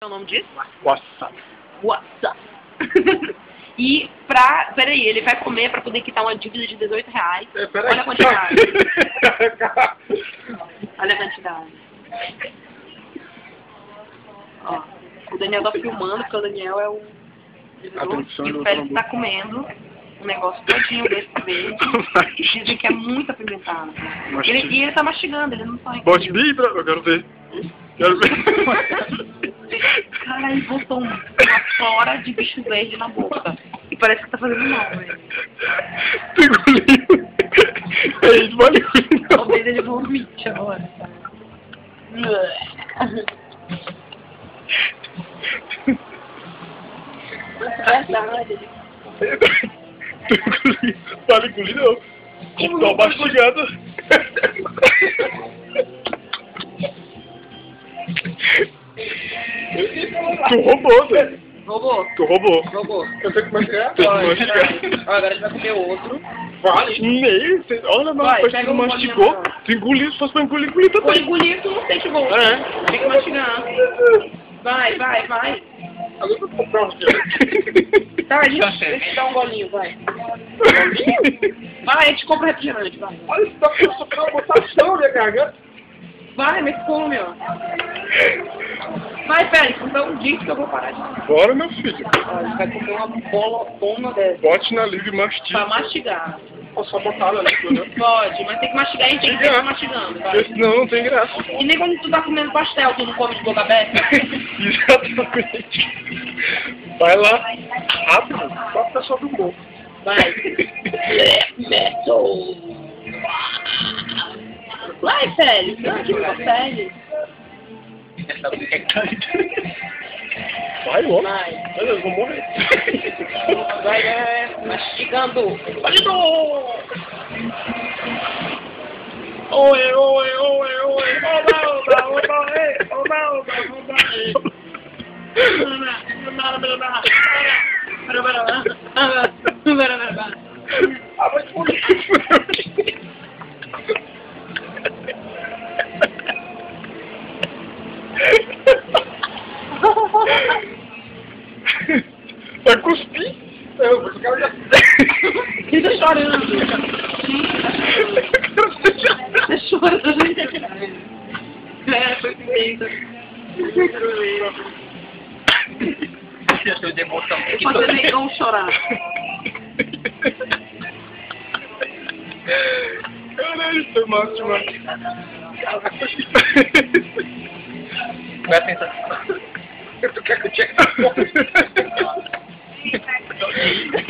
É o nome disso? WhatsApp. WhatsApp. E peraí, ele vai comer pra poder quitar uma dívida de R$18. Olha a quantidade. Olha a quantidade. Ó, o Daniel tá filmando, porque o Daniel é o diretor, e o Félix tá comendo um negócio todinho desse verde. Dizem que é muito apimentado. E ele tá mastigando, ele não tá... Bote bibra, eu quero ver. Quero ver. Cara, ele botou uma flora de bicho verde na boca. E parece que tá fazendo mal, velho. Tu engoliu. É isso, valeu. Talvez ele vomite agora. Verdade. Tu engoliu. Para engolir, não. Como tá mastigado. Tu roubou, velho. Roubou? Tu roubou. Roubou. Eu tenho que mastigar? Tem que mastigar. Agora a gente vai comer outro. Vale. Meio. Olha, não, Vai, depois pega tu um mastigou. bolinho. Tu engoliu, se fosse pra engolir, engoliu Vou também. engolir, tu não sente gosto. É. Tem que mastigar. Vai. Agora eu vou comprar um aqui. Tá, deixa eu dar um golinho, vai. Vai, a gente compra refrigerante, vai. Olha, isso tá com uma botação na minha garganta. Vai, mas come, ó. Vai, Félix, então diz que eu vou parar de comer. Bora, meu filho. Ó, a gente vai comer uma bolotona dessa. Bote na livre e mastiga. Pra mastigar. Ou só botar ela ali, né? Pode, mas tem que mastigar e a gente tem que ficar mastigando, vai. Porque senão não tem graça. E nem quando tu tá comendo pastel, tu não come de boca aberta. Exatamente. Vai lá. Rápido. Só ficar só do morro. Vai. Metal. Vai, Félix. Não, aqui não Félix. Vai, ó. Vai. Beleza, vou morrer. Vai, mastigando. Mastigando. Oi. Vai cuspir? Eu quero já... Ele tá chorando. Tá chorando. É, foi feito. Eu de emoção. Vou fazer negão chorar. Caralho, foi massa demais. Vai pensar. Tu quer que eu cheque essa porra?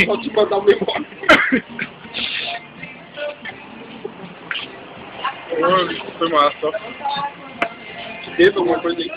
Vou te mandar o memória. Olha, foi massa, ó. Teve alguma coisa aí?